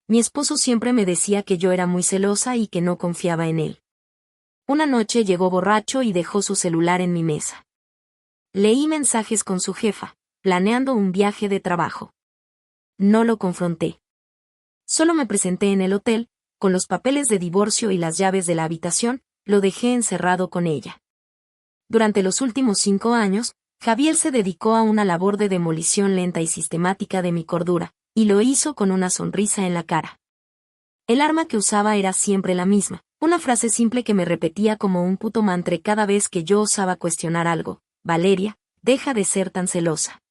Mi esposo siempre me decía que yo era muy celosa y que no confiaba en él. Una noche llegó borracho y dejó su celular en mi mesa. Leí mensajes con su jefa, planeando un viaje de trabajo. No lo confronté. Solo me presenté en el hotel, con los papeles de divorcio y las llaves de la habitación, lo dejé encerrado con ella. Durante los últimos 5 años, Javier se dedicó a una labor de demolición lenta y sistemática de mi cordura, y lo hizo con una sonrisa en la cara. El arma que usaba era siempre la misma, una frase simple que me repetía como un puto mantra cada vez que yo osaba cuestionar algo: Valeria, deja de ser tan celosa.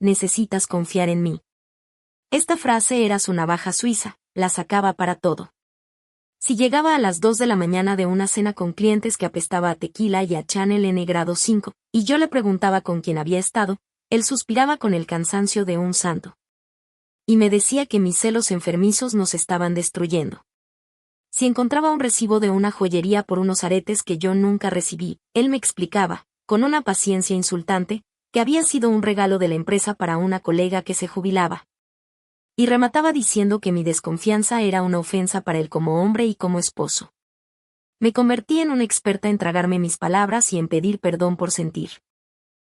Necesitas confiar en mí. Esta frase era su navaja suiza, la sacaba para todo. Si llegaba a las 2 de la mañana de una cena con clientes que apestaba a tequila y a Chanel N grado 5, y yo le preguntaba con quién había estado, él suspiraba con el cansancio de un santo. Y me decía que mis celos enfermizos nos estaban destruyendo. Si encontraba un recibo de una joyería por unos aretes que yo nunca recibí, él me explicaba, con una paciencia insultante, que había sido un regalo de la empresa para una colega que se jubilaba. Y remataba diciendo que mi desconfianza era una ofensa para él como hombre y como esposo. Me convertí en una experta en tragarme mis palabras y en pedir perdón por sentir.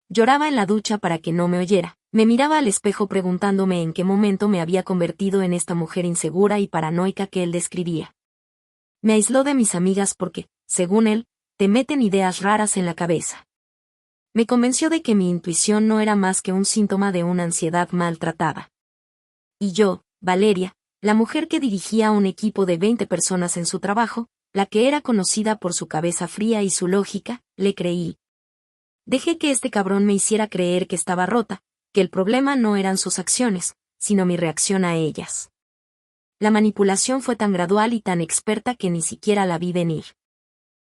Lloraba en la ducha para que no me oyera, me miraba al espejo preguntándome en qué momento me había convertido en esta mujer insegura y paranoica que él describía. Me aisló de mis amigas porque, según él, te meten ideas raras en la cabeza. Me convenció de que mi intuición no era más que un síntoma de una ansiedad maltratada. Y yo, Valeria, la mujer que dirigía un equipo de 20 personas en su trabajo, la que era conocida por su cabeza fría y su lógica, le creí. Dejé que este cabrón me hiciera creer que estaba rota, que el problema no eran sus acciones, sino mi reacción a ellas. La manipulación fue tan gradual y tan experta que ni siquiera la vi venir.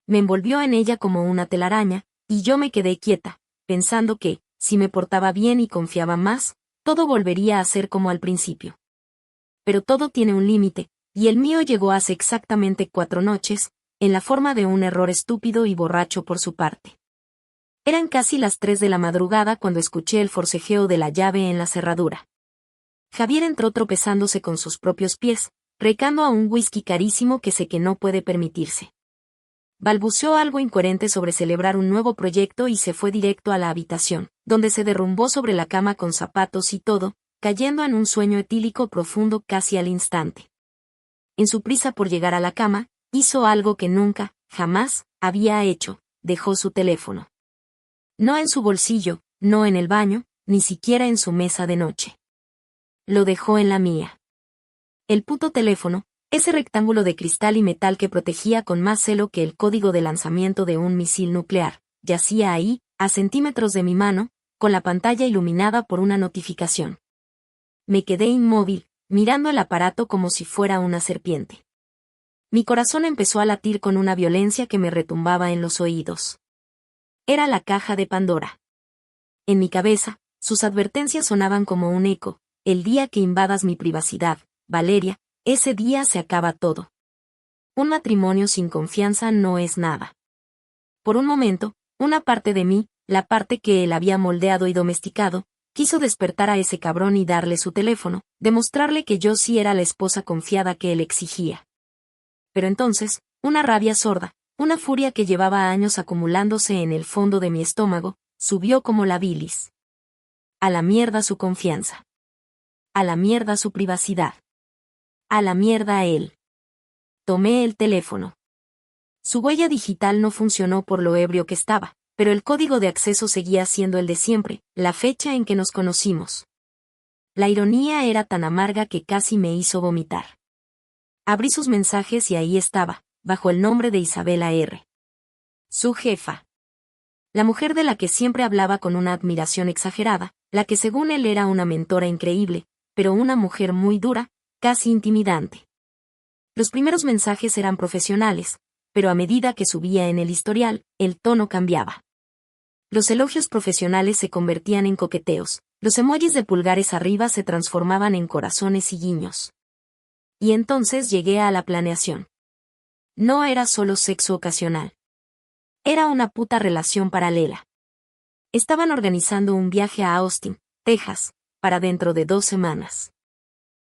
Me envolvió en ella como una telaraña, y yo me quedé quieta, pensando que, si me portaba bien y confiaba más, todo volvería a ser como al principio. Pero todo tiene un límite, y el mío llegó hace exactamente 4 noches, en la forma de un error estúpido y borracho por su parte. Eran casi las 3 de la madrugada cuando escuché el forcejeo de la llave en la cerradura. Javier entró tropezándose con sus propios pies, recando a un whisky carísimo que sé que no puede permitirse. Balbuceó algo incoherente sobre celebrar un nuevo proyecto y se fue directo a la habitación, donde se derrumbó sobre la cama con zapatos y todo, cayendo en un sueño etílico profundo casi al instante. En su prisa por llegar a la cama, hizo algo que nunca, jamás, había hecho: dejó su teléfono. No en su bolsillo, no en el baño, ni siquiera en su mesa de noche. Lo dejó en la mía. El puto teléfono, ese rectángulo de cristal y metal que protegía con más celo que el código de lanzamiento de un misil nuclear, yacía ahí, a centímetros de mi mano, con la pantalla iluminada por una notificación. Me quedé inmóvil, mirando el aparato como si fuera una serpiente. Mi corazón empezó a latir con una violencia que me retumbaba en los oídos. Era la caja de Pandora. En mi cabeza, sus advertencias sonaban como un eco: el día que invadas mi privacidad, Valeria, ese día se acaba todo. Un matrimonio sin confianza no es nada. Por un momento, una parte de mí, la parte que él había moldeado y domesticado, quiso despertar a ese cabrón y darle su teléfono, demostrarle que yo sí era la esposa confiada que él exigía. Pero entonces, una rabia sorda, una furia que llevaba años acumulándose en el fondo de mi estómago, subió como la bilis. A la mierda su confianza. A la mierda su privacidad. A la mierda a él. Tomé el teléfono. Su huella digital no funcionó por lo ebrio que estaba, pero el código de acceso seguía siendo el de siempre, la fecha en que nos conocimos. La ironía era tan amarga que casi me hizo vomitar. Abrí sus mensajes y ahí estaba, bajo el nombre de Isabela R. Su jefa. La mujer de la que siempre hablaba con una admiración exagerada, la que según él era una mentora increíble, pero una mujer muy dura, casi intimidante. Los primeros mensajes eran profesionales, pero a medida que subía en el historial, el tono cambiaba. Los elogios profesionales se convertían en coqueteos, los emojis de pulgares arriba se transformaban en corazones y guiños. Y entonces llegué a la planeación. No era solo sexo ocasional. Era una puta relación paralela. Estaban organizando un viaje a Austin, Texas, para dentro de 2 semanas.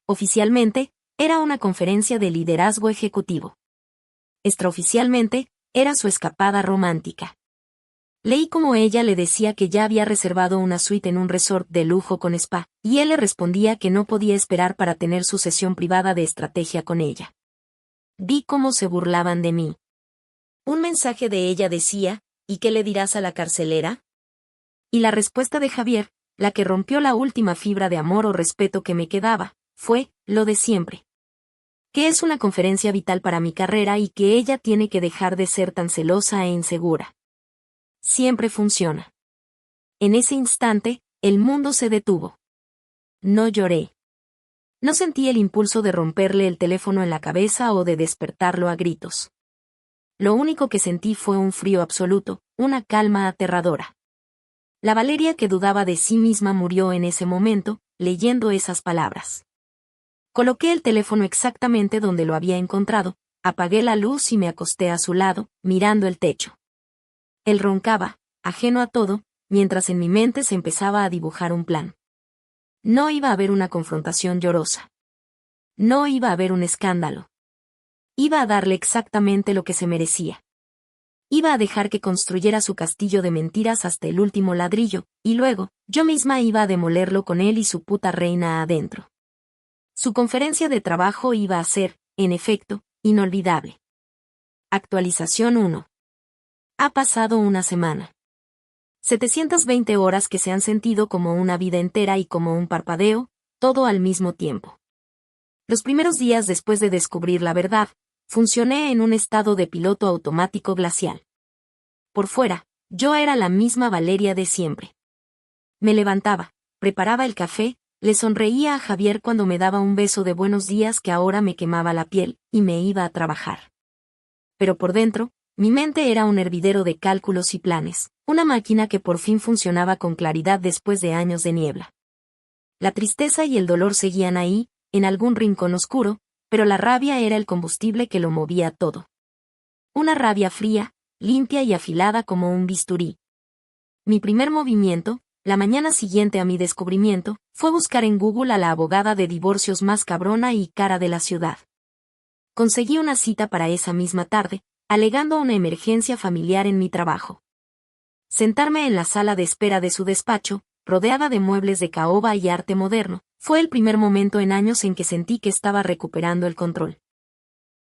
Oficialmente, Era una conferencia de liderazgo ejecutivo. Extraoficialmente, era su escapada romántica. Leí cómo ella le decía que ya había reservado una suite en un resort de lujo con spa, y él le respondía que no podía esperar para tener su sesión privada de estrategia con ella. Vi cómo se burlaban de mí. Un mensaje de ella decía, ¿y qué le dirás a la carcelera? Y la respuesta de Javier, la que rompió la última fibra de amor o respeto que me quedaba, fue, lo de siempre. Que es una conferencia vital para mi carrera y que ella tiene que dejar de ser tan celosa e insegura. Siempre funciona. En ese instante, el mundo se detuvo. No lloré. No sentí el impulso de romperle el teléfono en la cabeza o de despertarlo a gritos. Lo único que sentí fue un frío absoluto, una calma aterradora. La Valeria que dudaba de sí misma murió en ese momento, leyendo esas palabras. Coloqué el teléfono exactamente donde lo había encontrado, apagué la luz y me acosté a su lado, mirando el techo. Él roncaba, ajeno a todo, mientras en mi mente se empezaba a dibujar un plan. No iba a haber una confrontación llorosa. No iba a haber un escándalo. Iba a darle exactamente lo que se merecía. Iba a dejar que construyera su castillo de mentiras hasta el último ladrillo, y luego, yo misma iba a demolerlo con él y su puta reina adentro. Su conferencia de trabajo iba a ser, en efecto, inolvidable. Actualización 1. Ha pasado una semana. 720 horas que se han sentido como una vida entera y como un parpadeo, todo al mismo tiempo. Los primeros días después de descubrir la verdad, funcioné en un estado de piloto automático glacial. Por fuera, yo era la misma Valeria de siempre. Me levantaba, preparaba el café, le sonreía a Javier cuando me daba un beso de buenos días que ahora me quemaba la piel, y me iba a trabajar. Pero por dentro, mi mente era un hervidero de cálculos y planes, una máquina que por fin funcionaba con claridad después de años de niebla. La tristeza y el dolor seguían ahí, en algún rincón oscuro, pero la rabia era el combustible que lo movía todo. Una rabia fría, limpia y afilada como un bisturí. Mi primer movimiento, la mañana siguiente a mi descubrimiento, fue buscar en Google a la abogada de divorcios más cabrona y cara de la ciudad. Conseguí una cita para esa misma tarde, alegando una emergencia familiar en mi trabajo. Sentarme en la sala de espera de su despacho, rodeada de muebles de caoba y arte moderno, fue el primer momento en años en que sentí que estaba recuperando el control.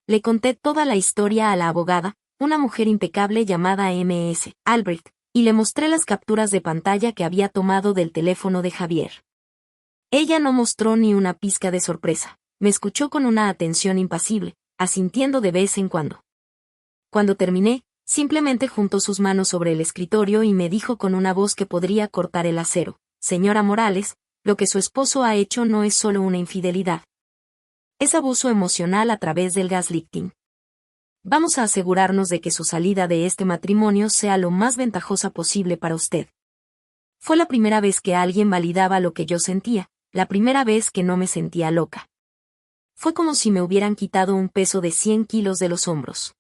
Le conté toda la historia a la abogada, una mujer impecable llamada M.S. Albrecht, y le mostré las capturas de pantalla que había tomado del teléfono de Javier. Ella no mostró ni una pizca de sorpresa, me escuchó con una atención impasible, asintiendo de vez en cuando. Cuando terminé, simplemente juntó sus manos sobre el escritorio y me dijo con una voz que podría cortar el acero: «Señora Morales, lo que su esposo ha hecho no es solo una infidelidad. Es abuso emocional a través del gaslighting. Vamos a asegurarnos de que su salida de este matrimonio sea lo más ventajosa posible para usted». Fue la primera vez que alguien validaba lo que yo sentía, la primera vez que no me sentía loca. Fue como si me hubieran quitado un peso de 100 kilos de los hombros.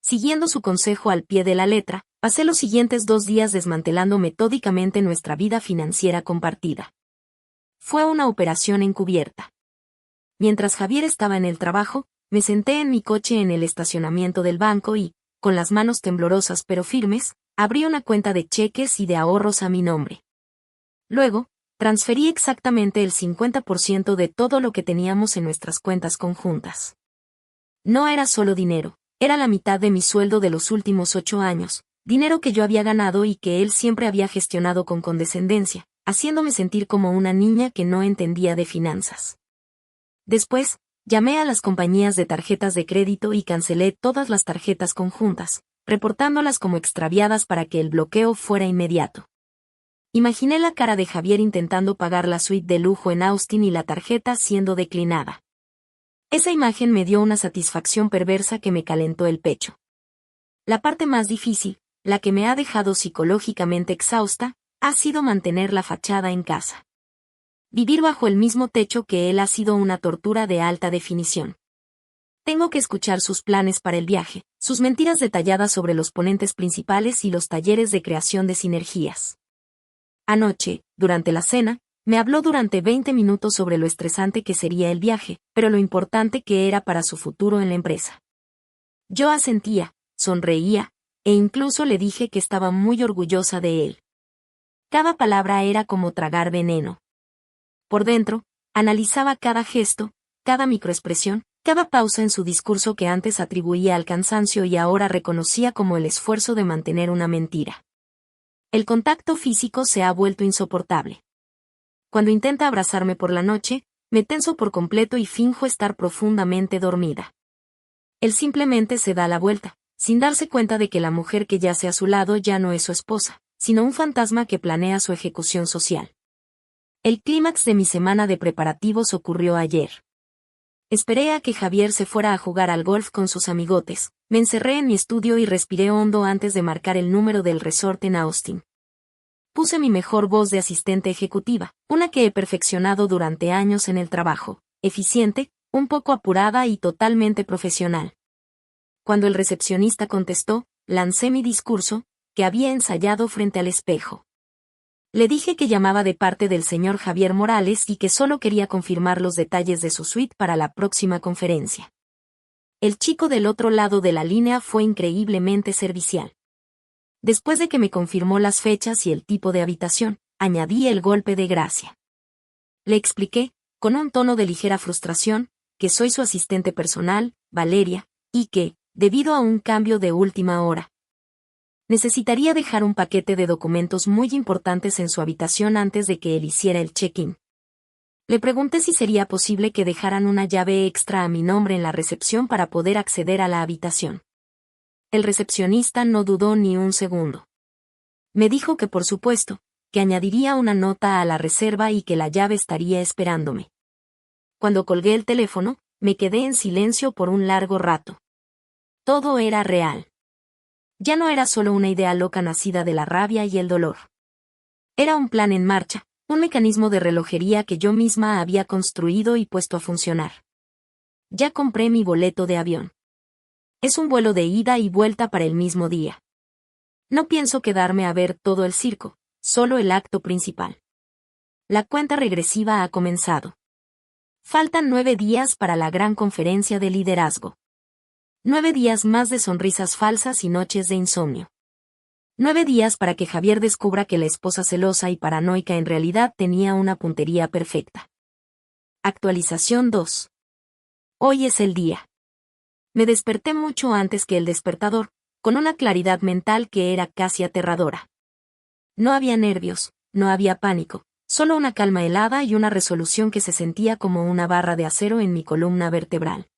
Siguiendo su consejo al pie de la letra, pasé los siguientes 2 días desmantelando metódicamente nuestra vida financiera compartida. Fue una operación encubierta. Mientras Javier estaba en el trabajo, me senté en mi coche en el estacionamiento del banco y, con las manos temblorosas pero firmes, abrí una cuenta de cheques y de ahorros a mi nombre. Luego, transferí exactamente el 50% de todo lo que teníamos en nuestras cuentas conjuntas. No era solo dinero, era la mitad de mi sueldo de los últimos 8 años, dinero que yo había ganado y que él siempre había gestionado con condescendencia, haciéndome sentir como una niña que no entendía de finanzas. Después, llamé a las compañías de tarjetas de crédito y cancelé todas las tarjetas conjuntas, reportándolas como extraviadas para que el bloqueo fuera inmediato. Imaginé la cara de Javier intentando pagar la suite de lujo en Austin y la tarjeta siendo declinada. Esa imagen me dio una satisfacción perversa que me calentó el pecho. La parte más difícil, la que me ha dejado psicológicamente exhausta, ha sido mantener la fachada en casa. Vivir bajo el mismo techo que él ha sido una tortura de alta definición. Tengo que escuchar sus planes para el viaje, sus mentiras detalladas sobre los ponentes principales y los talleres de creación de sinergias. Anoche, durante la cena, Me habló durante 20 minutos sobre lo estresante que sería el viaje, pero lo importante que era para su futuro en la empresa. Yo asentía, sonreía, e incluso le dije que estaba muy orgullosa de él. Cada palabra era como tragar veneno. Por dentro, analizaba cada gesto, cada microexpresión, cada pausa en su discurso que antes atribuía al cansancio y ahora reconocía como el esfuerzo de mantener una mentira. El contacto físico se ha vuelto insoportable. Cuando intenta abrazarme por la noche, me tenso por completo y finjo estar profundamente dormida. Él simplemente se da la vuelta, sin darse cuenta de que la mujer que yace a su lado ya no es su esposa, sino un fantasma que planea su ejecución social. El clímax de mi semana de preparativos ocurrió ayer. Esperé a que Javier se fuera a jugar al golf con sus amigotes, me encerré en mi estudio y respiré hondo antes de marcar el número del resort en Austin. Puse mi mejor voz de asistente ejecutiva, una que he perfeccionado durante años en el trabajo, eficiente, un poco apurada y totalmente profesional. Cuando el recepcionista contestó, lancé mi discurso, que había ensayado frente al espejo. Le dije que llamaba de parte del señor Javier Morales y que solo quería confirmar los detalles de su suite para la próxima conferencia. El chico del otro lado de la línea fue increíblemente servicial. Después de que me confirmó las fechas y el tipo de habitación, añadí el golpe de gracia. Le expliqué, con un tono de ligera frustración, que soy su asistente personal, Valeria, y que, debido a un cambio de última hora, necesitaría dejar un paquete de documentos muy importantes en su habitación antes de que él hiciera el check-in. Le pregunté si sería posible que dejaran una llave extra a mi nombre en la recepción para poder acceder a la habitación. El recepcionista no dudó ni un segundo. Me dijo que por supuesto, que añadiría una nota a la reserva y que la llave estaría esperándome. Cuando colgué el teléfono, me quedé en silencio por un largo rato. Todo era real. Ya no era solo una idea loca nacida de la rabia y el dolor. Era un plan en marcha, un mecanismo de relojería que yo misma había construido y puesto a funcionar. Ya compré mi boleto de avión. Es un vuelo de ida y vuelta para el mismo día. No pienso quedarme a ver todo el circo, solo el acto principal. La cuenta regresiva ha comenzado. Faltan 9 días para la gran conferencia de liderazgo. 9 días más de sonrisas falsas y noches de insomnio. 9 días para que Javier descubra que la esposa celosa y paranoica en realidad tenía una puntería perfecta. Actualización 2. Hoy es el día. Me desperté mucho antes que el despertador, con una claridad mental que era casi aterradora. No había nervios, no había pánico, solo una calma helada y una resolución que se sentía como una barra de acero en mi columna vertebral.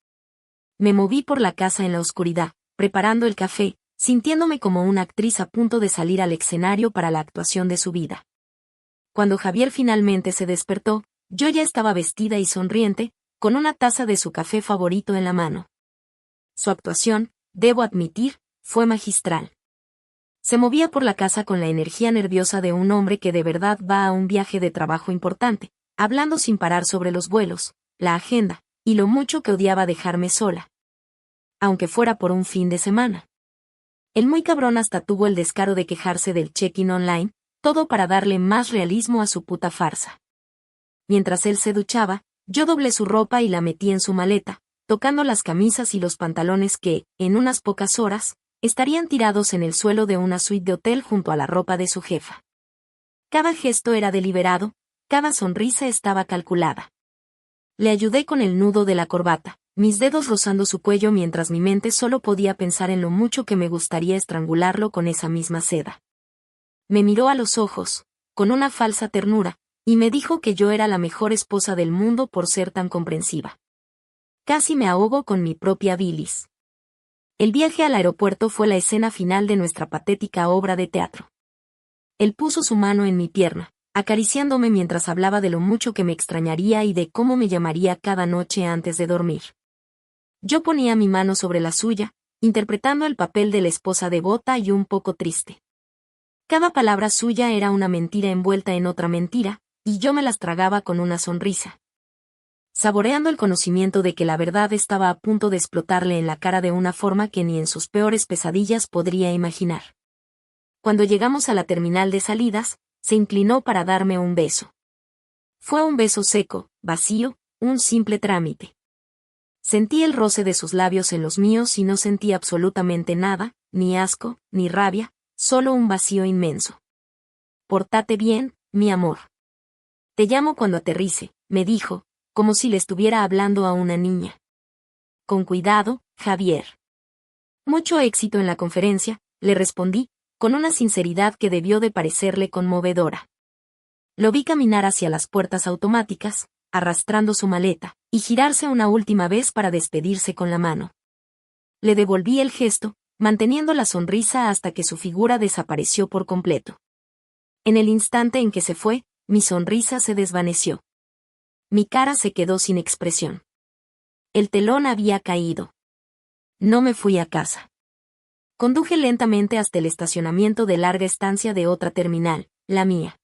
Me moví por la casa en la oscuridad, preparando el café, sintiéndome como una actriz a punto de salir al escenario para la actuación de su vida. Cuando Javier finalmente se despertó, yo ya estaba vestida y sonriente, con una taza de su café favorito en la mano. Su actuación, debo admitir, fue magistral. Se movía por la casa con la energía nerviosa de un hombre que de verdad va a un viaje de trabajo importante, hablando sin parar sobre los vuelos, la agenda, y lo mucho que odiaba dejarme sola. Aunque fuera por un fin de semana. El muy cabrón hasta tuvo el descaro de quejarse del check-in online, todo para darle más realismo a su puta farsa. Mientras él se duchaba, yo doblé su ropa y la metí en su maleta, tocando las camisas y los pantalones que, en unas pocas horas, estarían tirados en el suelo de una suite de hotel junto a la ropa de su jefa. Cada gesto era deliberado, cada sonrisa estaba calculada. Le ayudé con el nudo de la corbata, mis dedos rozando su cuello mientras mi mente solo podía pensar en lo mucho que me gustaría estrangularlo con esa misma seda. Me miró a los ojos, con una falsa ternura, y me dijo que yo era la mejor esposa del mundo por ser tan comprensiva. Casi me ahogo con mi propia bilis. El viaje al aeropuerto fue la escena final de nuestra patética obra de teatro. Él puso su mano en mi pierna, acariciándome mientras hablaba de lo mucho que me extrañaría y de cómo me llamaría cada noche antes de dormir. Yo ponía mi mano sobre la suya, interpretando el papel de la esposa devota y un poco triste. Cada palabra suya era una mentira envuelta en otra mentira, y yo me las tragaba con una sonrisa, saboreando el conocimiento de que la verdad estaba a punto de explotarle en la cara de una forma que ni en sus peores pesadillas podría imaginar. Cuando llegamos a la terminal de salidas, se inclinó para darme un beso. Fue un beso seco, vacío, un simple trámite. Sentí el roce de sus labios en los míos y no sentí absolutamente nada, ni asco, ni rabia, solo un vacío inmenso. Pórtate bien, mi amor. Te llamo cuando aterrice, me dijo, como si le estuviera hablando a una niña. Con cuidado, Javier. Mucho éxito en la conferencia, le respondí, con una sinceridad que debió de parecerle conmovedora. Lo vi caminar hacia las puertas automáticas, arrastrando su maleta, y girarse una última vez para despedirse con la mano. Le devolví el gesto, manteniendo la sonrisa hasta que su figura desapareció por completo. En el instante en que se fue, mi sonrisa se desvaneció. Mi cara se quedó sin expresión. El telón había caído. No me fui a casa. Conduje lentamente hasta el estacionamiento de larga estancia de otra terminal, la mía.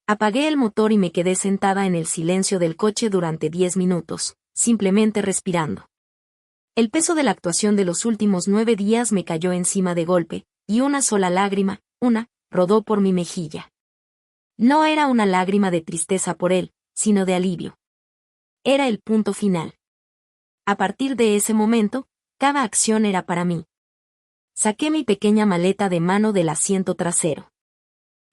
Apagué el motor y me quedé sentada en el silencio del coche durante 10 minutos, simplemente respirando. El peso de la actuación de los últimos 9 días me cayó encima de golpe, y una sola lágrima, rodó por mi mejilla. No era una lágrima de tristeza por él, sino de alivio. Era el punto final. A partir de ese momento, cada acción era para mí. Saqué mi pequeña maleta de mano del asiento trasero.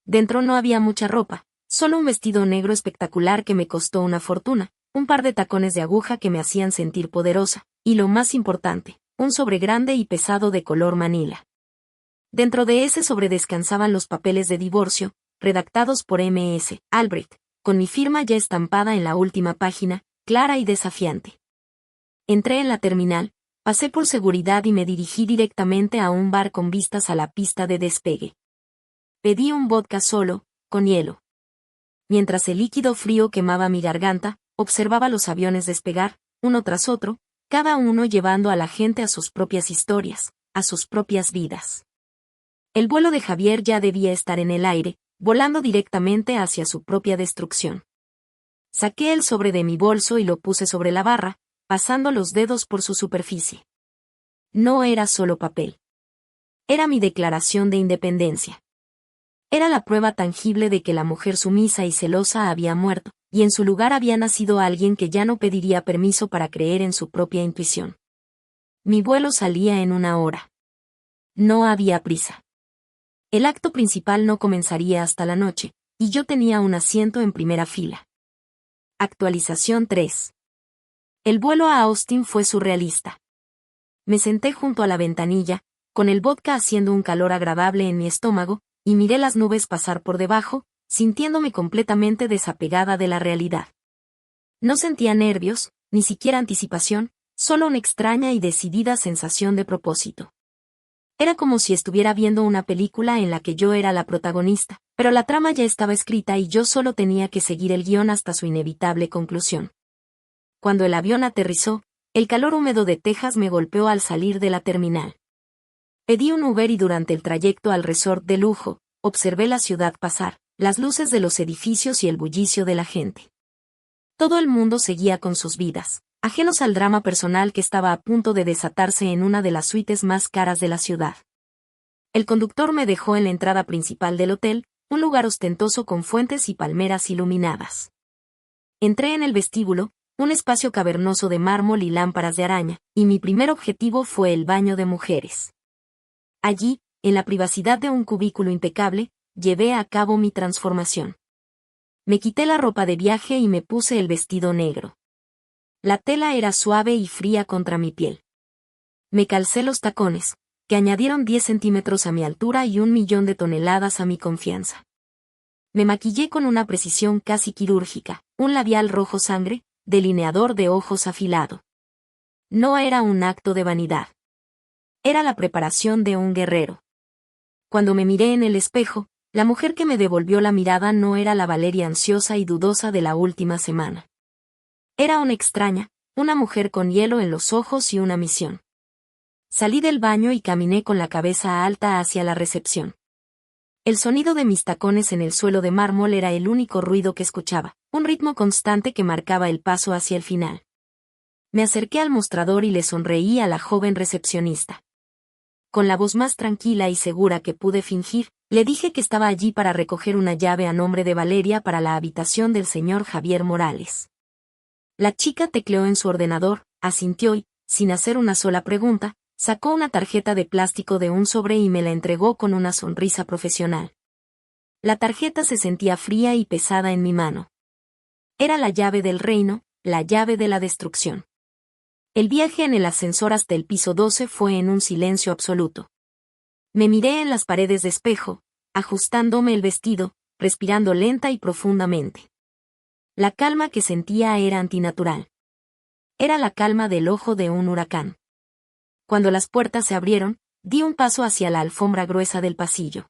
Dentro no había mucha ropa, solo un vestido negro espectacular que me costó una fortuna, un par de tacones de aguja que me hacían sentir poderosa, y lo más importante, un sobre grande y pesado de color manila. Dentro de ese sobre descansaban los papeles de divorcio, redactados por M.S. Albrecht, con mi firma ya estampada en la última página, clara y desafiante. Entré en la terminal, pasé por seguridad y me dirigí directamente a un bar con vistas a la pista de despegue. Pedí un vodka solo, con hielo. Mientras el líquido frío quemaba mi garganta, observaba los aviones despegar, uno tras otro, cada uno llevando a la gente a sus propias historias, a sus propias vidas. El vuelo de Javier ya debía estar en el aire, volando directamente hacia su propia destrucción. Saqué el sobre de mi bolso y lo puse sobre la barra, pasando los dedos por su superficie. No era solo papel. Era mi declaración de independencia. Era la prueba tangible de que la mujer sumisa y celosa había muerto, y en su lugar había nacido alguien que ya no pediría permiso para creer en su propia intuición. Mi vuelo salía en 1 hora. No había prisa. El acto principal no comenzaría hasta la noche, y yo tenía un asiento en primera fila. Actualización 3. El vuelo a Austin fue surrealista. Me senté junto a la ventanilla, con el vodka haciendo un calor agradable en mi estómago, y miré las nubes pasar por debajo, sintiéndome completamente desapegada de la realidad. No sentía nervios, ni siquiera anticipación, solo una extraña y decidida sensación de propósito. Era como si estuviera viendo una película en la que yo era la protagonista, pero la trama ya estaba escrita y yo solo tenía que seguir el guión hasta su inevitable conclusión. Cuando el avión aterrizó, el calor húmedo de Texas me golpeó al salir de la terminal. Pedí un Uber y durante el trayecto al resort de lujo, observé la ciudad pasar, las luces de los edificios y el bullicio de la gente. Todo el mundo seguía con sus vidas, ajenos al drama personal que estaba a punto de desatarse en una de las suites más caras de la ciudad. El conductor me dejó en la entrada principal del hotel, un lugar ostentoso con fuentes y palmeras iluminadas. Entré en el vestíbulo, un espacio cavernoso de mármol y lámparas de araña, y mi primer objetivo fue el baño de mujeres. Allí, en la privacidad de un cubículo impecable, llevé a cabo mi transformación. Me quité la ropa de viaje y me puse el vestido negro. La tela era suave y fría contra mi piel. Me calcé los tacones, que añadieron 10 centímetros a mi altura y 1.000.000 de toneladas a mi confianza. Me maquillé con una precisión casi quirúrgica, un labial rojo sangre, delineador de ojos afilado. No era un acto de vanidad. Era la preparación de un guerrero. Cuando me miré en el espejo, la mujer que me devolvió la mirada no era la Valeria ansiosa y dudosa de la última semana. Era una extraña, una mujer con hielo en los ojos y una misión. Salí del baño y caminé con la cabeza alta hacia la recepción. El sonido de mis tacones en el suelo de mármol era el único ruido que escuchaba, un ritmo constante que marcaba el paso hacia el final. Me acerqué al mostrador y le sonreí a la joven recepcionista. Con la voz más tranquila y segura que pude fingir, Le dije que estaba allí para recoger una llave a nombre de Valeria para la habitación del señor Javier Morales. La chica tecleó en su ordenador, asintió y, sin hacer una sola pregunta, sacó una tarjeta de plástico de un sobre y me la entregó con una sonrisa profesional. La tarjeta se sentía fría y pesada en mi mano. Era la llave del reino, la llave de la destrucción. El viaje en el ascensor hasta el piso 12 fue en un silencio absoluto. Me miré en las paredes de espejo, ajustándome el vestido, respirando lenta y profundamente. La calma que sentía era antinatural. Era la calma del ojo de un huracán. Cuando las puertas se abrieron, di un paso hacia la alfombra gruesa del pasillo.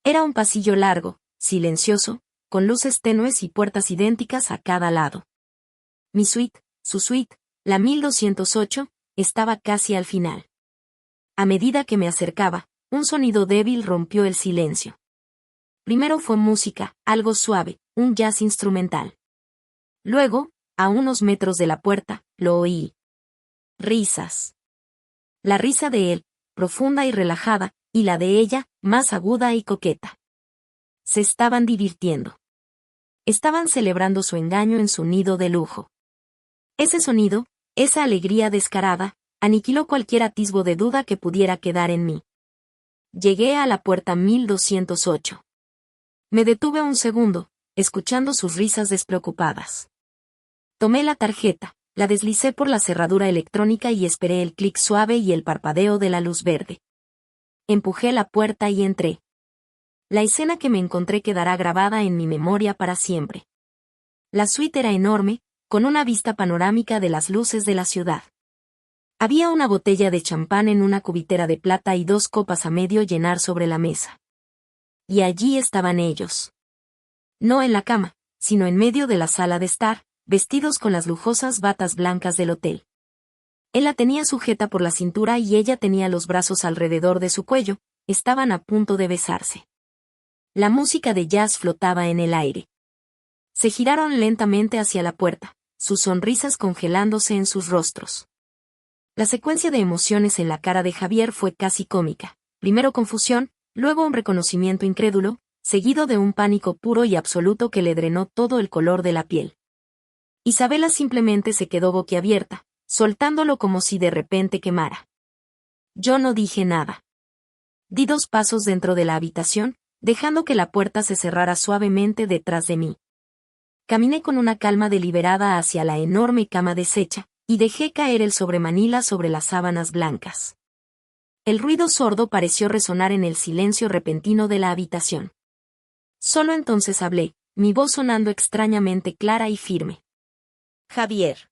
Era un pasillo largo, silencioso, con luces tenues y puertas idénticas a cada lado. Mi suite, su suite, la 1208, estaba casi al final. A medida que me acercaba, un sonido débil rompió el silencio. Primero fue música, algo suave, un jazz instrumental. Luego, a unos metros de la puerta, lo oí. Risas. La risa de él, profunda y relajada, y la de ella, más aguda y coqueta. Se estaban divirtiendo. Estaban celebrando su engaño en su nido de lujo. Ese sonido, esa alegría descarada, aniquiló cualquier atisbo de duda que pudiera quedar en mí. Llegué a la puerta 1208. Me detuve un segundo, escuchando sus risas despreocupadas. Tomé la tarjeta, la deslicé por la cerradura electrónica y esperé el clic suave y el parpadeo de la luz verde. Empujé la puerta y entré. La escena que me encontré quedará grabada en mi memoria para siempre. La suite era enorme, con una vista panorámica de las luces de la ciudad. Había una botella de champán en una cubitera de plata y 2 copas a medio llenar sobre la mesa. Y allí estaban ellos. No en la cama, sino en medio de la sala de estar, vestidos con las lujosas batas blancas del hotel. Él la tenía sujeta por la cintura y ella tenía los brazos alrededor de su cuello, estaban a punto de besarse. La música de jazz flotaba en el aire. Se giraron lentamente hacia la puerta, sus sonrisas congelándose en sus rostros. La secuencia de emociones en la cara de Javier fue casi cómica. Primero confusión, luego un reconocimiento incrédulo, seguido de un pánico puro y absoluto que le drenó todo el color de la piel. Isabela simplemente se quedó boquiabierta, soltándolo como si de repente quemara. Yo no dije nada. Di 2 pasos dentro de la habitación, dejando que la puerta se cerrara suavemente detrás de mí. Caminé con una calma deliberada hacia la enorme cama deshecha, y dejé caer el sobremanila sobre las sábanas blancas. El ruido sordo pareció resonar en el silencio repentino de la habitación. Solo entonces hablé, mi voz sonando extrañamente clara y firme. Javier.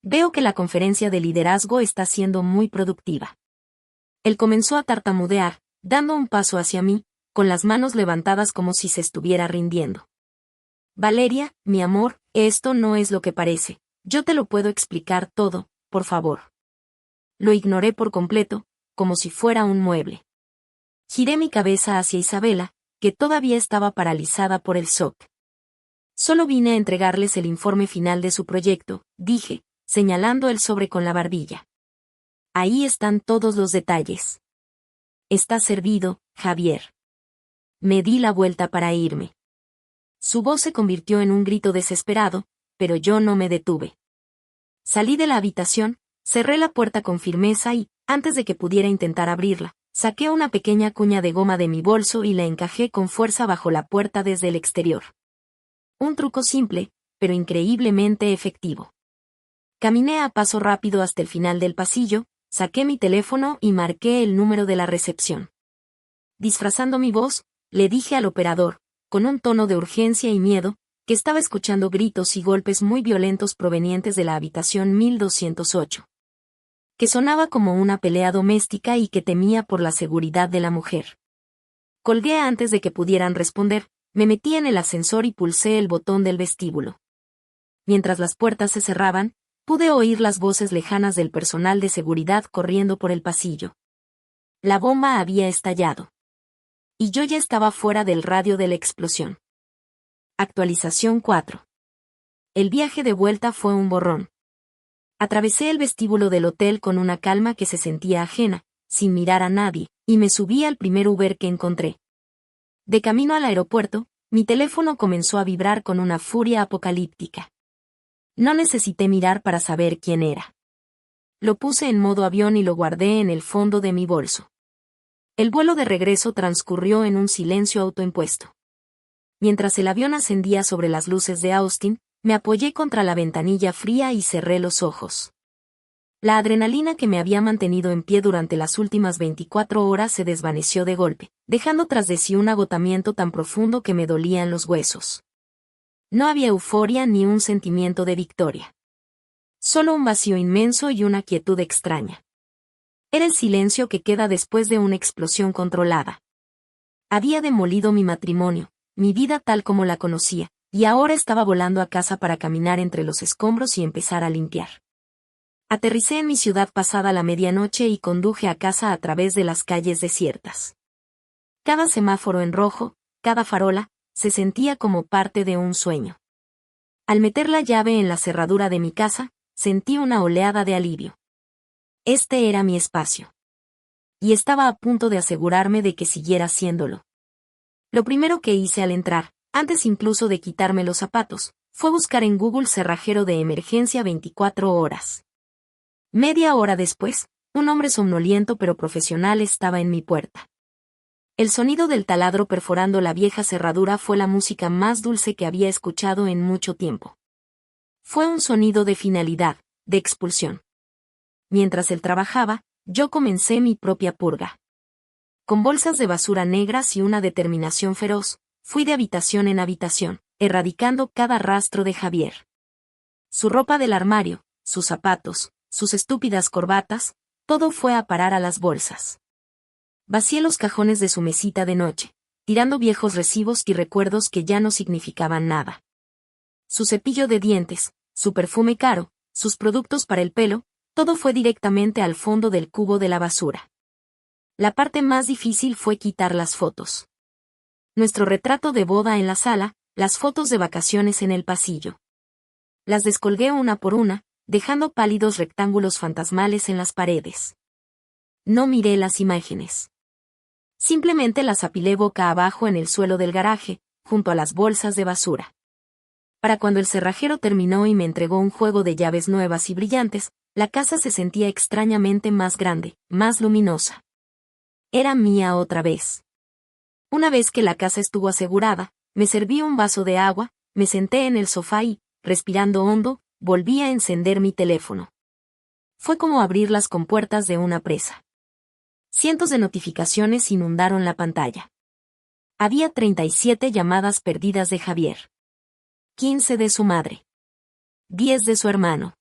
Veo que la conferencia de liderazgo está siendo muy productiva. Él comenzó a tartamudear, dando un paso hacia mí, con las manos levantadas como si se estuviera rindiendo. Valeria, mi amor, esto no es lo que parece. Yo te lo puedo explicar todo, por favor. Lo ignoré por completo, como si fuera un mueble. Giré mi cabeza hacia Isabela, que todavía estaba paralizada por el shock. Solo vine a entregarles el informe final de su proyecto, dije, señalando el sobre con la barbilla. Ahí están todos los detalles. Está servido, Javier. Me di la vuelta para irme. Su voz se convirtió en un grito desesperado, pero yo no me detuve. Salí de la habitación, cerré la puerta con firmeza y, antes de que pudiera intentar abrirla, saqué una pequeña cuña de goma de mi bolso y la encajé con fuerza bajo la puerta desde el exterior. Un truco simple, pero increíblemente efectivo. Caminé a paso rápido hasta el final del pasillo, saqué mi teléfono y marqué el número de la recepción. Disfrazando mi voz, le dije al operador, con un tono de urgencia y miedo, que estaba escuchando gritos y golpes muy violentos provenientes de la habitación 1208. Que sonaba como una pelea doméstica y que temía por la seguridad de la mujer. Colgué antes de que pudieran responder, me metí en el ascensor y pulsé el botón del vestíbulo. Mientras las puertas se cerraban, pude oír las voces lejanas del personal de seguridad corriendo por el pasillo. La bomba había estallado. Y yo ya estaba fuera del radio de la explosión. Actualización 4. El viaje de vuelta fue un borrón. Atravesé el vestíbulo del hotel con una calma que se sentía ajena, sin mirar a nadie, y me subí al primer Uber que encontré. De camino al aeropuerto, mi teléfono comenzó a vibrar con una furia apocalíptica. No necesité mirar para saber quién era. Lo puse en modo avión y lo guardé en el fondo de mi bolso. El vuelo de regreso transcurrió en un silencio autoimpuesto. Mientras el avión ascendía sobre las luces de Austin, me apoyé contra la ventanilla fría y cerré los ojos. La adrenalina que me había mantenido en pie durante las últimas 24 horas se desvaneció de golpe, dejando tras de sí un agotamiento tan profundo que me dolían los huesos. No había euforia ni un sentimiento de victoria. Solo un vacío inmenso y una quietud extraña. Era el silencio que queda después de una explosión controlada. Había demolido mi matrimonio, mi vida tal como la conocía, y ahora estaba volando a casa para caminar entre los escombros y empezar a limpiar. Aterricé en mi ciudad pasada la medianoche y conduje a casa a través de las calles desiertas. Cada semáforo en rojo, cada farola, se sentía como parte de un sueño. Al meter la llave en la cerradura de mi casa, sentí una oleada de alivio. Este era mi espacio. Y estaba a punto de asegurarme de que siguiera siéndolo. Lo primero que hice al entrar, antes incluso de quitarme los zapatos, fue buscar en Google cerrajero de emergencia 24 horas. Media hora después, un hombre somnoliento pero profesional estaba en mi puerta. El sonido del taladro perforando la vieja cerradura fue la música más dulce que había escuchado en mucho tiempo. Fue un sonido de finalidad, de expulsión. Mientras él trabajaba, yo comencé mi propia purga. Con bolsas de basura negras y una determinación feroz, fui de habitación en habitación, erradicando cada rastro de Javier. Su ropa del armario, sus zapatos, sus estúpidas corbatas, todo fue a parar a las bolsas. Vacié los cajones de su mesita de noche, tirando viejos recibos y recuerdos que ya no significaban nada. Su cepillo de dientes, su perfume caro, sus productos para el pelo, todo fue directamente al fondo del cubo de la basura. La parte más difícil fue quitar las fotos. Nuestro retrato de boda en la sala, las fotos de vacaciones en el pasillo. Las descolgué una por una, dejando pálidos rectángulos fantasmales en las paredes. No miré las imágenes. Simplemente las apilé boca abajo en el suelo del garaje, junto a las bolsas de basura. Para cuando el cerrajero terminó y me entregó un juego de llaves nuevas y brillantes, la casa se sentía extrañamente más grande, más luminosa. Era mía otra vez. Una vez que la casa estuvo asegurada, me serví un vaso de agua, me senté en el sofá y, respirando hondo, volví a encender mi teléfono. Fue como abrir las compuertas de una presa. Cientos de notificaciones inundaron la pantalla. Había 37 llamadas perdidas de Javier. 15 de su madre. 10 de su hermano.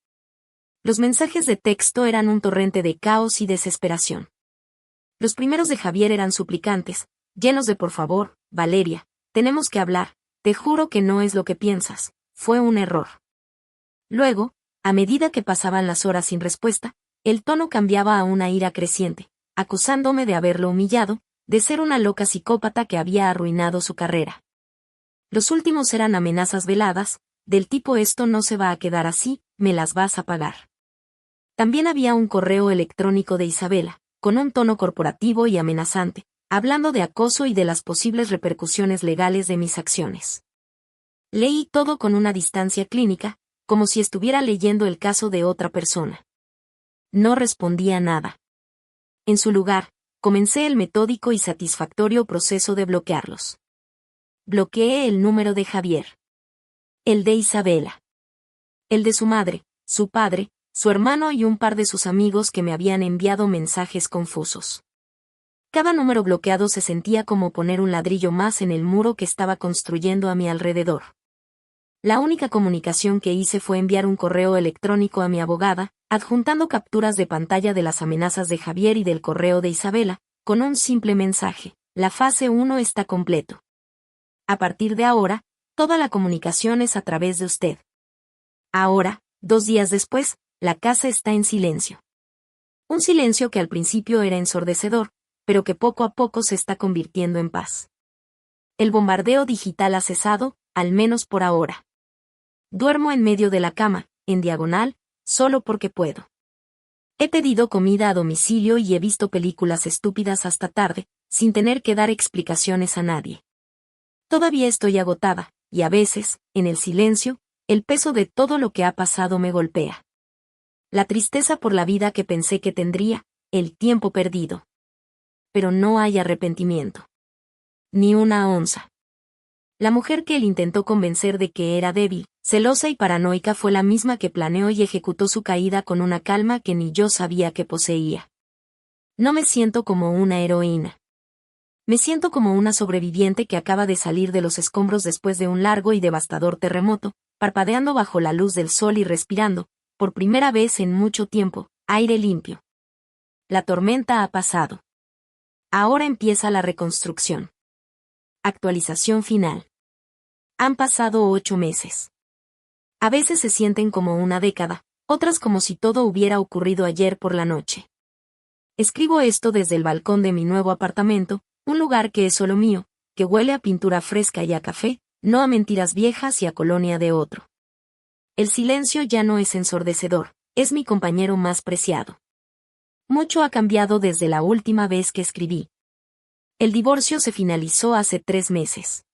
Los mensajes de texto eran un torrente de caos y desesperación. Los primeros de Javier eran suplicantes, llenos de por favor, Valeria, tenemos que hablar, te juro que no es lo que piensas, fue un error. Luego, a medida que pasaban las horas sin respuesta, el tono cambiaba a una ira creciente, acusándome de haberlo humillado, de ser una loca psicópata que había arruinado su carrera. Los últimos eran amenazas veladas, del tipo esto no se va a quedar así, me las vas a pagar. También había un correo electrónico de Isabela, con un tono corporativo y amenazante, hablando de acoso y de las posibles repercusiones legales de mis acciones. Leí todo con una distancia clínica, como si estuviera leyendo el caso de otra persona. No respondía nada. En su lugar, comencé el metódico y satisfactorio proceso de bloquearlos. Bloqueé el número de Javier. El de Isabela. El de su madre, su padre, su hermano y un par de sus amigos que me habían enviado mensajes confusos. Cada número bloqueado se sentía como poner un ladrillo más en el muro que estaba construyendo a mi alrededor. La única comunicación que hice fue enviar un correo electrónico a mi abogada, adjuntando capturas de pantalla de las amenazas de Javier y del correo de Isabela, con un simple mensaje: la fase 1 está completo. A partir de ahora, toda la comunicación es a través de usted. Ahora, 2 días después, la casa está en silencio. Un silencio que al principio era ensordecedor, pero que poco a poco se está convirtiendo en paz. El bombardeo digital ha cesado, al menos por ahora. Duermo en medio de la cama, en diagonal, solo porque puedo. He pedido comida a domicilio y he visto películas estúpidas hasta tarde, sin tener que dar explicaciones a nadie. Todavía estoy agotada, y a veces, en el silencio, el peso de todo lo que ha pasado me golpea. La tristeza por la vida que pensé que tendría, el tiempo perdido. Pero no hay arrepentimiento. Ni una onza. La mujer que él intentó convencer de que era débil, celosa y paranoica fue la misma que planeó y ejecutó su caída con una calma que ni yo sabía que poseía. No me siento como una heroína. Me siento como una sobreviviente que acaba de salir de los escombros después de un largo y devastador terremoto, parpadeando bajo la luz del sol y respirando, por primera vez en mucho tiempo, aire limpio. La tormenta ha pasado. Ahora empieza la reconstrucción. Actualización final. Han pasado 8 meses. A veces se sienten como una década, otras como si todo hubiera ocurrido ayer por la noche. Escribo esto desde el balcón de mi nuevo apartamento, un lugar que es solo mío, que huele a pintura fresca y a café, no a mentiras viejas y a colonia de otro. El silencio ya no es ensordecedor, es mi compañero más preciado. Mucho ha cambiado desde la última vez que escribí. El divorcio se finalizó hace 3 meses.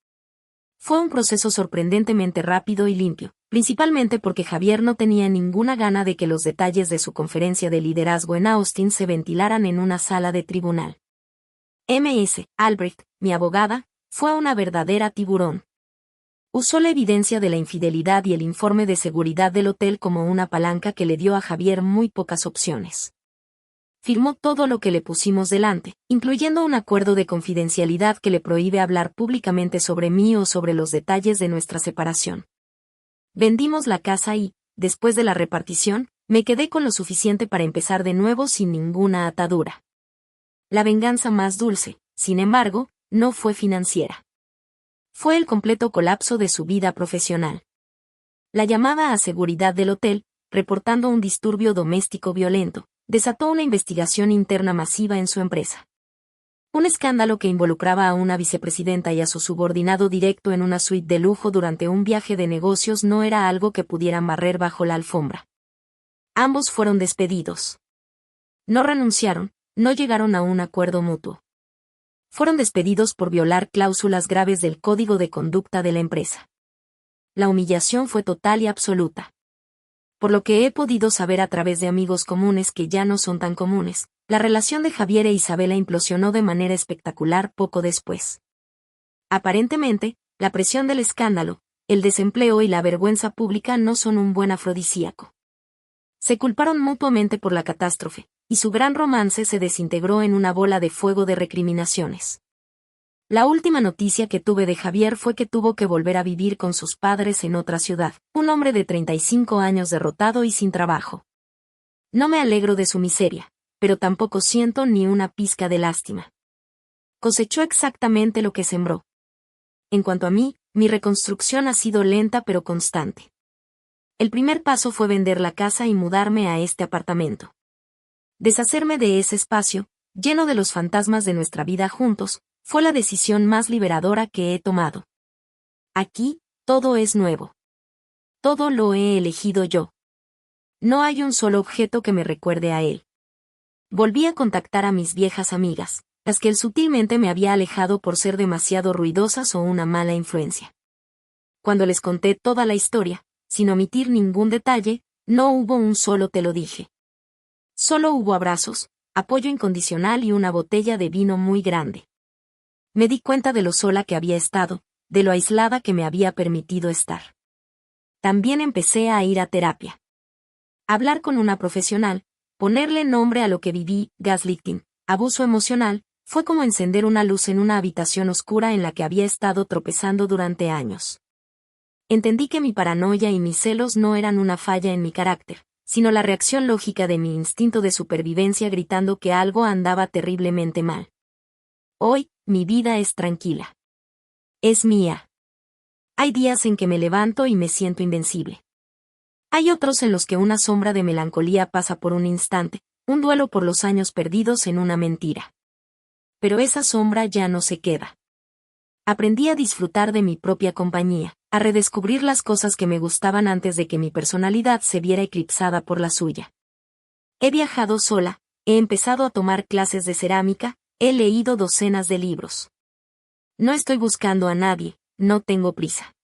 Fue un proceso sorprendentemente rápido y limpio, principalmente porque Javier no tenía ninguna gana de que los detalles de su conferencia de liderazgo en Austin se ventilaran en una sala de tribunal. Ms. Albrecht, mi abogada, fue una verdadera tiburón. Usó la evidencia de la infidelidad y el informe de seguridad del hotel como una palanca que le dio a Javier muy pocas opciones. Firmó todo lo que le pusimos delante, incluyendo un acuerdo de confidencialidad que le prohíbe hablar públicamente sobre mí o sobre los detalles de nuestra separación. Vendimos la casa y, después de la repartición, me quedé con lo suficiente para empezar de nuevo sin ninguna atadura. La venganza más dulce, sin embargo, no fue financiera. Fue el completo colapso de su vida profesional. La llamada a seguridad del hotel, reportando un disturbio doméstico violento, desató una investigación interna masiva en su empresa. Un escándalo que involucraba a una vicepresidenta y a su subordinado directo en una suite de lujo durante un viaje de negocios no era algo que pudieran barrer bajo la alfombra. Ambos fueron despedidos. No renunciaron, no llegaron a un acuerdo mutuo. Fueron despedidos por violar cláusulas graves del código de conducta de la empresa. La humillación fue total y absoluta. Por lo que he podido saber a través de amigos comunes que ya no son tan comunes, la relación de Javier e Isabela implosionó de manera espectacular poco después. Aparentemente, la presión del escándalo, el desempleo y la vergüenza pública no son un buen afrodisíaco. Se culparon mutuamente por la catástrofe, y su gran romance se desintegró en una bola de fuego de recriminaciones. La última noticia que tuve de Javier fue que tuvo que volver a vivir con sus padres en otra ciudad, un hombre de 35 años derrotado y sin trabajo. No me alegro de su miseria, pero tampoco siento ni una pizca de lástima. Cosechó exactamente lo que sembró. En cuanto a mí, mi reconstrucción ha sido lenta pero constante. El primer paso fue vender la casa y mudarme a este apartamento. Deshacerme de ese espacio, lleno de los fantasmas de nuestra vida juntos, fue la decisión más liberadora que he tomado. Aquí, todo es nuevo. Todo lo he elegido yo. No hay un solo objeto que me recuerde a él. Volví a contactar a mis viejas amigas, las que él sutilmente me había alejado por ser demasiado ruidosas o una mala influencia. Cuando les conté toda la historia, sin omitir ningún detalle, no hubo un solo te lo dije. Solo hubo abrazos, apoyo incondicional y una botella de vino muy grande. Me di cuenta de lo sola que había estado, de lo aislada que me había permitido estar. También empecé a ir a terapia. Hablar con una profesional, ponerle nombre a lo que viví, gaslighting, abuso emocional, fue como encender una luz en una habitación oscura en la que había estado tropezando durante años. Entendí que mi paranoia y mis celos no eran una falla en mi carácter, sino la reacción lógica de mi instinto de supervivencia gritando que algo andaba terriblemente mal. Hoy, mi vida es tranquila. Es mía. Hay días en que me levanto y me siento invencible. Hay otros en los que una sombra de melancolía pasa por un instante, un duelo por los años perdidos en una mentira. Pero esa sombra ya no se queda. Aprendí a disfrutar de mi propia compañía, a redescubrir las cosas que me gustaban antes de que mi personalidad se viera eclipsada por la suya. He viajado sola, he empezado a tomar clases de cerámica, he leído docenas de libros. No estoy buscando a nadie, no tengo prisa.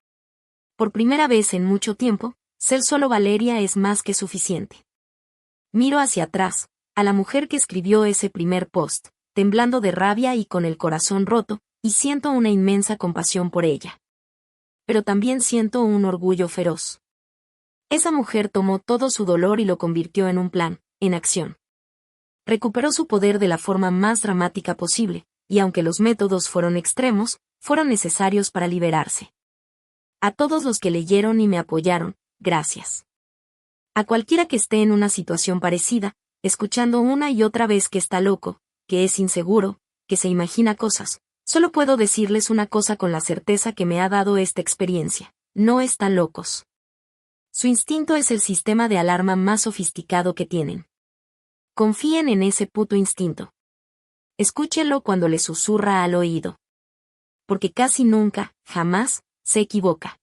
Por primera vez en mucho tiempo, ser solo Valeria es más que suficiente. Miro hacia atrás, a la mujer que escribió ese primer post, temblando de rabia y con el corazón roto, y siento una inmensa compasión por ella. Pero también siento un orgullo feroz. Esa mujer tomó todo su dolor y lo convirtió en un plan, en acción. Recuperó su poder de la forma más dramática posible, y aunque los métodos fueron extremos, fueron necesarios para liberarse. A todos los que leyeron y me apoyaron, gracias. A cualquiera que esté en una situación parecida, escuchando una y otra vez que está loco, que es inseguro, que se imagina cosas, solo puedo decirles una cosa con la certeza que me ha dado esta experiencia: no están locos. Su instinto es el sistema de alarma más sofisticado que tienen. Confíen en ese puto instinto. Escúchenlo cuando le susurra al oído. Porque casi nunca, jamás, se equivoca.